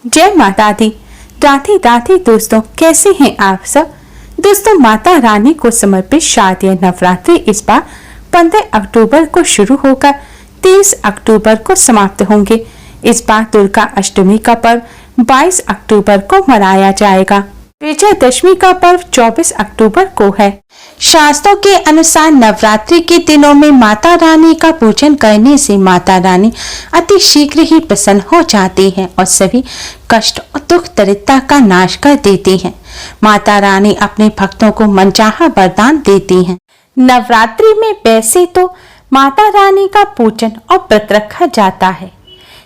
जय माता दी। राधे राधे दोस्तों, कैसे हैं आप सब। दोस्तों, माता रानी को समर्पित शारदीय नवरात्रि इस बार 15 अक्टूबर को शुरू होकर 30 अक्टूबर को समाप्त होंगे। इस बार दुर्गा अष्टमी का पर्व 22 अक्टूबर को मनाया जाएगा। विजयदशमी का पर्व 24 अक्टूबर को है। शास्त्रों के अनुसार नवरात्रि के दिनों में माता रानी का पूजन करने से माता रानी अति शीघ्र ही प्रसन्न हो जाती हैं और सभी कष्ट और दुख दरिद्रता का नाश कर देती हैं। माता रानी अपने भक्तों को मनचाहा वरदान देती हैं। नवरात्रि में वैसे तो माता रानी का पूजन और व्रत रखा जाता है,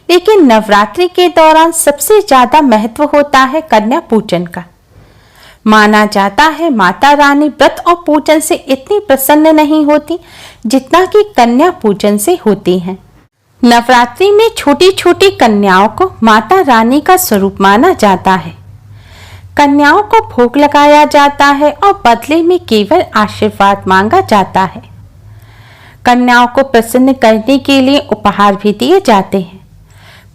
लेकिन नवरात्रि के दौरान सबसे ज्यादा महत्व होता है कन्या पूजन का। माना जाता है माता रानी व्रत और पूजन से इतनी प्रसन्न नहीं होती जितना कि कन्या पूजन से होती हैं। नवरात्रि में छोटी छोटी कन्याओं को माता रानी का स्वरूप माना जाता है। कन्याओं को भोग लगाया जाता है और बदले में केवल आशीर्वाद मांगा जाता है। कन्याओं को प्रसन्न करने के लिए उपहार भी दिए जाते हैं।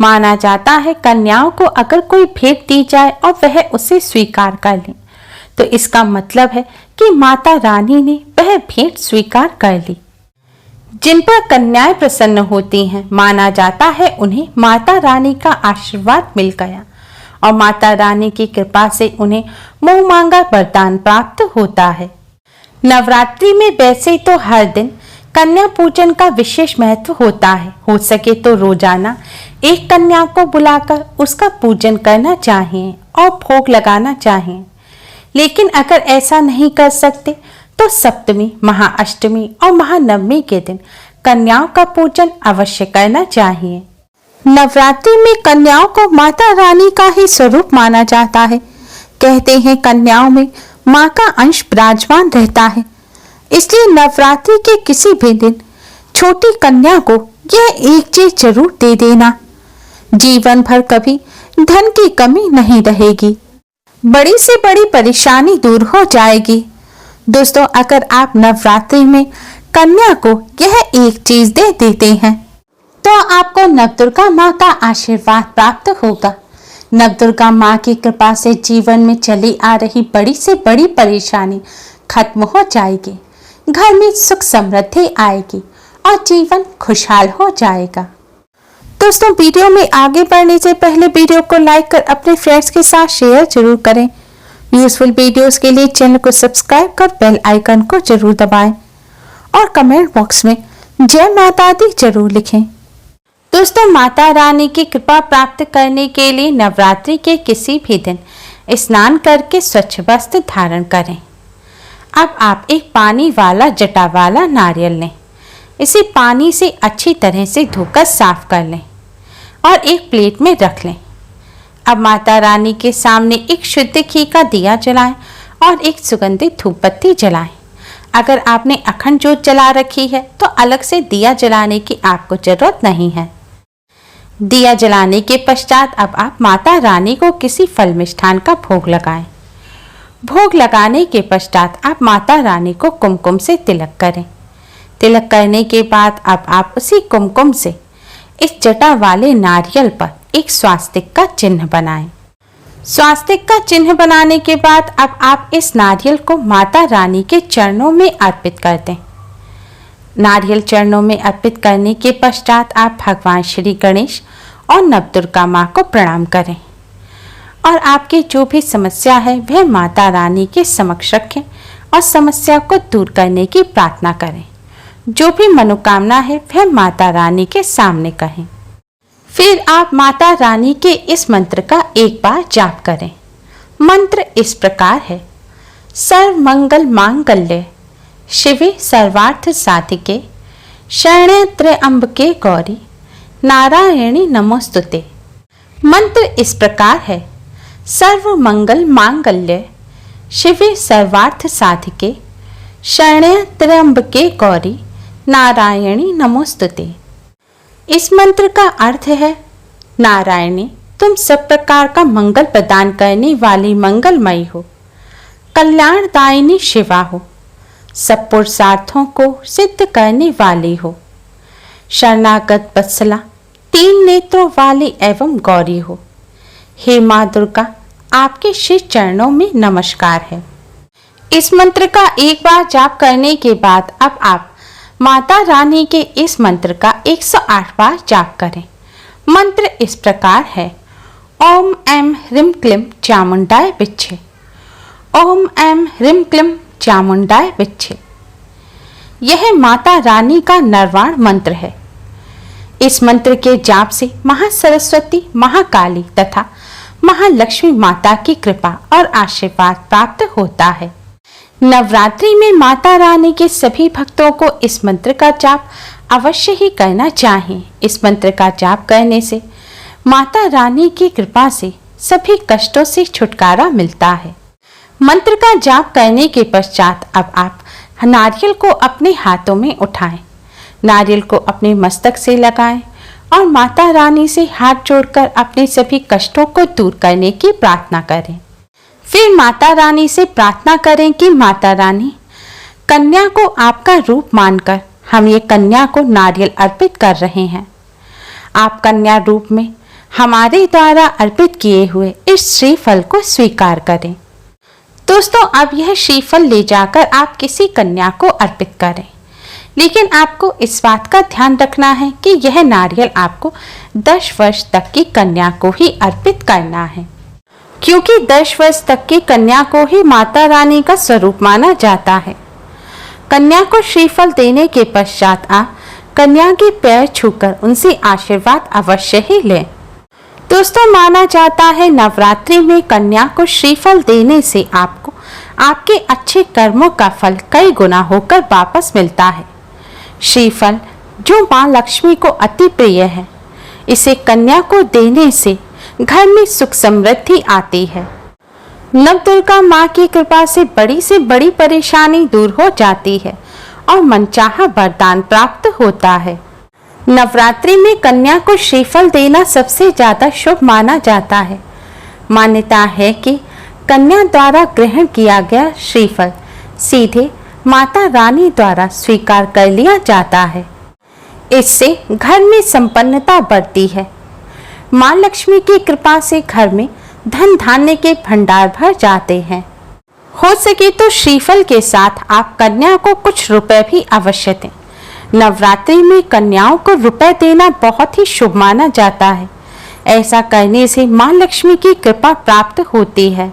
माना जाता है कन्याओं को अगर कोई भेंट दी जाए और वह उसे स्वीकार कर ले तो इसका मतलब है कि माता रानी ने वह भेंट स्वीकार कर ली। जिन पर कन्याएं प्रसन्न होती हैं, माना जाता है उन्हें माता रानी का आशीर्वाद मिल गया और माता रानी की कृपा से उन्हें मुंह मांगा वरदान प्राप्त होता है। नवरात्रि में वैसे तो हर दिन कन्या पूजन का विशेष महत्व होता है। हो सके तो रोजाना एक कन्या को बुलाकर उसका पूजन करना चाहिए और भोग लगाना चाहिए। लेकिन अगर ऐसा नहीं कर सकते तो सप्तमी, महाअष्टमी और महानवमी के दिन कन्याओं का पूजन अवश्य करना चाहिए। नवरात्रि में कन्याओं को माता रानी का ही स्वरूप माना जाता है। कहते हैं कन्याओं में माँ का अंश विराजमान रहता है, इसलिए नवरात्रि के किसी भी दिन छोटी कन्या को यह एक चीज जरूर दे देना। जीवन भर कभी धन की कमी नहीं रहेगी, बड़ी से बड़ी परेशानी दूर हो जाएगी। दोस्तों, अगर आप नवरात्रि में कन्या को यह एक चीज दे देते हैं तो आपको नवदुर्गा माँ का आशीर्वाद प्राप्त होगा। नवदुर्गा माँ की कृपा से जीवन में चली आ रही बड़ी से बड़ी परेशानी खत्म हो जाएगी, घर में सुख समृद्धि आएगी और जीवन खुशहाल हो जाएगा। दोस्तों, वीडियो में आगे बढ़ने से पहले वीडियो को लाइक कर अपने फ्रेंड्स के साथ शेयर जरूर करें। यूजफुल वीडियोस के लिए चैनल को सब्सक्राइब कर बेल आइकन को जरूर दबाएं और कमेंट बॉक्स में जय माता दी जरूर लिखें। दोस्तों, माता रानी की कृपा प्राप्त करने के लिए नवरात्रि के किसी भी दिन स्नान करके स्वच्छ वस्त्र धारण करें। अब आप एक पानी वाला जटा वाला नारियल लें। इसे पानी से अच्छी तरह से धोकर साफ कर लें और एक प्लेट में रख लें। अब माता रानी के सामने एक शुद्ध घी का दिया जलाएं और एक सुगंधित धूप बत्ती जलाएं। अगर आपने अखंड जोत जला रखी है तो अलग से दिया जलाने की आपको जरूरत नहीं है। दिया जलाने के पश्चात अब आप माता रानी को किसी फल मिष्ठान का भोग लगाएं। भोग लगाने के पश्चात आप माता रानी को कुमकुम से तिलक करें। तिलक करने के बाद अब आप उसी कुमकुम से इस जटा वाले नारियल पर एक स्वास्तिक का चिन्ह बनाएं। स्वास्तिक का चिन्ह बनाने के बाद अब आप इस नारियल को माता रानी के चरणों में अर्पित कर दें। नारियल चरणों में अर्पित करने के पश्चात आप भगवान श्री गणेश और नवदुर्गा माँ को प्रणाम करें और आपकी जो भी समस्या है वह माता रानी के समक्ष रखें और समस्या को दूर करने की प्रार्थना करें। जो भी मनोकामना है वह माता रानी के सामने कहें। फिर आप माता रानी के इस मंत्र का एक बार जाप करें। मंत्र इस प्रकार है: सर्व मंगल मांगल्ये शिवे सर्वार्थ साधिके शरण्ये त्र्यंबके गौरी नारायणी नमोस्तुते। मंत्र इस प्रकार है: सर्व मंगल मांगल्ये शिवे सर्वार्थ साधिके शरण्ये त्र्यंबके गौरी नारायणी नमोस्तुते। इस मंत्र का अर्थ है, नारायणी तुम सब प्रकार का मंगल प्रदान करने वाली मंगलमयी हो, कल्याणदायिनी शिवा हो, सब पुरुषार्थों को सिद्ध करने वाली हो, शरणागत वत्सला तीन नेत्रों वाली एवं गौरी हो। हे माँ दुर्गा, आपके श्री चरणों में नमस्कार है। इस मंत्र का एक बार जाप करने के बाद अब आप माता रानी के इस मंत्र का 108 बार जाप करें। मंत्र इस प्रकार है। ओम ऐं ह्रीं क्लीं चामुंडाय विच्चे। ओम ऐं ह्रीं क्लीं चामुंडाय विच्चे। यह माता रानी का निर्वाण मंत्र है। इस मंत्र के जाप से महासरस्वती, महाकाली तथा महालक्ष्मी माता की कृपा और आशीर्वाद प्राप्त होता है। नवरात्रि में माता रानी के सभी भक्तों को इस मंत्र का जाप अवश्य ही करना चाहिए। इस मंत्र का जाप करने से माता रानी की कृपा से सभी कष्टों से छुटकारा मिलता है। मंत्र का जाप करने के पश्चात अब आप नारियल को अपने हाथों में उठाएं, नारियल को अपने मस्तक से लगाएं और माता रानी से हाथ जोड़कर अपने सभी कष्टों को दूर करने की प्रार्थना करें। फिर माता रानी से प्रार्थना करें कि माता रानी, कन्या को आपका रूप मानकर हम ये कन्या को नारियल अर्पित कर रहे हैं। आप कन्या रूप में हमारे द्वारा अर्पित किए हुए इस श्रीफल को स्वीकार करें। दोस्तों, अब यह श्रीफल ले जाकर आप किसी कन्या को अर्पित करें, लेकिन आपको इस बात का ध्यान रखना है कि यह नारियल आपको 10 वर्ष तक की कन्या को ही अर्पित करना है, क्योंकि 10 वर्ष तक की कन्या को ही माता रानी का स्वरूप माना जाता है। कन्या को श्रीफल देने के पश्चात आप कन्या के पैर छूकर उनसे आशीर्वाद अवश्य ही लें। दोस्तों, माना जाता है नवरात्रि में कन्या को श्रीफल देने से आपको आपके अच्छे कर्मों का फल कई गुना होकर वापस मिलता है। श्रीफल जो माँ लक्ष्मी को अति प्रिय है, इसे कन्या को देने से घर में सुख समृद्धि आती है। नवदुर्गा माँ की कृपा से बड़ी परेशानी दूर हो जाती है और मनचाहा वरदान प्राप्त होता है। नवरात्रि में कन्या को श्रीफल देना सबसे ज्यादा शुभ माना जाता है। मान्यता है कि कन्या द्वारा ग्रहण किया गया श्रीफल सीधे माता रानी द्वारा स्वीकार कर लिया जाता है। इससे घर में संपन्नता बढ़ती है। माँ लक्ष्मी की कृपा से घर में धन धान्य के भंडार भर जाते हैं। हो सके तो श्रीफल के साथ आप कन्या को कुछ रुपए भी अवश्य दें। नवरात्रि में कन्याओं को रुपए देना बहुत ही शुभ माना जाता है। ऐसा करने से माँ लक्ष्मी की कृपा प्राप्त होती है।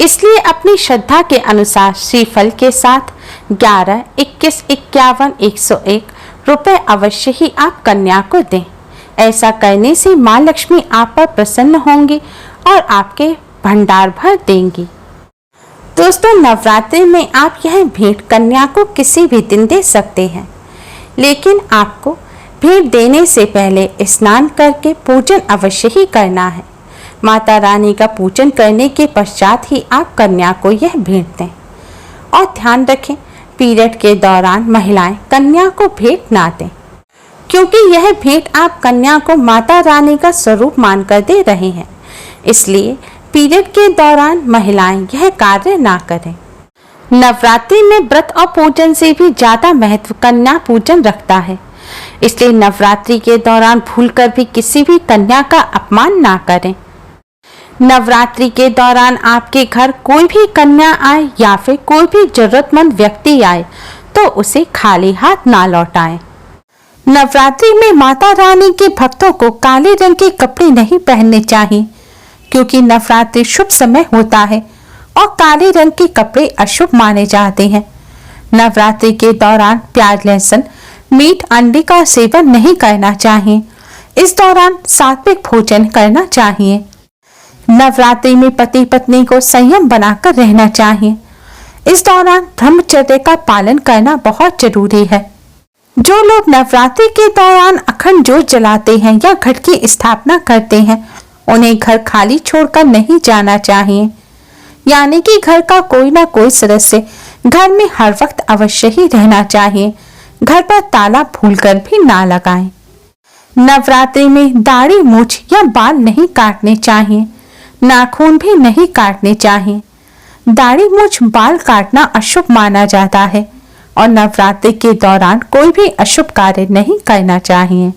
इसलिए अपनी श्रद्धा के अनुसार श्रीफल के साथ 11, 21, 51, 101 रुपए अवश्य ही आप कन्या को दें। ऐसा करने से माँ लक्ष्मी आप पर प्रसन्न होंगी और आपके भंडार भर देंगी। दोस्तों, नवरात्रि में आप यह भेंट कन्या को किसी भी दिन दे सकते हैं, लेकिन आपको भेंट देने से पहले स्नान करके पूजन अवश्य ही करना है। माता रानी का पूजन करने के पश्चात ही आप कन्या को यह भेंट दें। और ध्यान रखें, पीरियड के दौरान महिलाएं कन्या को भेंट ना दें, क्योंकि यह भेंट आप कन्या को माता रानी का स्वरूप मानकर दे रहे हैं। इसलिए पीरियड के दौरान महिलाएं यह कार्य ना करें। नवरात्रि में व्रत और पूजन से भी ज्यादा महत्व कन्या पूजन रखता है। इसलिए नवरात्रि के दौरान भूलकर भी किसी भी कन्या का अपमान ना करें। नवरात्रि के दौरान आपके घर कोई भी कन्या आए या फिर कोई भी जरूरतमंद व्यक्ति आए तो उसे खाली हाथ ना लौटाएं। नवरात्रि में माता रानी के भक्तों को काले रंग के कपड़े नहीं पहनने चाहिए, क्योंकि नवरात्रि शुभ समय होता है और काले रंग के कपड़े अशुभ माने जाते हैं। नवरात्रि के दौरान प्याज, लहसुन, मीट, अंडे का सेवन नहीं करना चाहिए। इस दौरान सात्विक भोजन करना चाहिए। नवरात्रि में पति पत्नी को संयम बनाकर रहना चाहिए। इस दौरान ब्रह्मचर्य का पालन करना बहुत जरूरी है। जो लोग नवरात्रि के दौरान अखंड ज्योत जलाते हैं या घट की स्थापना करते हैं, उन्हें घर खाली छोड़कर नहीं जाना चाहिए। यानी कि घर का कोई ना कोई सदस्य घर में हर वक्त अवश्य ही रहना चाहिए। घर पर ताला भूलकर भी ना लगाएं। नवरात्रि में दाढ़ी, मूछ या बाल नहीं काटने चाहिए। नाखून भी नहीं काटने चाहिए। दाढ़ी, मूछ, बाल काटना अशुभ माना जाता है और नवरात्रि के दौरान कोई भी अशुभ कार्य नहीं करना चाहिए।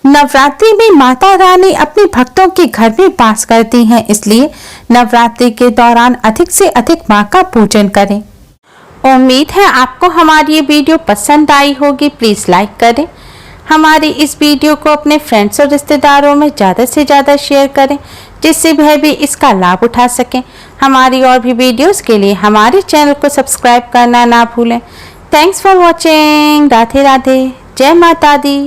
नवरात्रि में माता रानी अपने भक्तों के घर में वास करती हैं, इसलिए नवरात्रि के दौरान अधिक से अधिक मां का पूजन करें। उम्मीद है आपको हमारी ये वीडियो पसंद आई होगी। प्लीज लाइक करें, हमारी इस वीडियो को अपने फ्रेंड्स और रिश्तेदारों में ज़्यादा से ज़्यादा शेयर करें, जिससे वह भी इसका लाभ उठा सकें। हमारी और भी वीडियोस के लिए हमारे चैनल को सब्सक्राइब करना ना भूलें। Thanks for watching. Radhe Radhe, जय माता दी।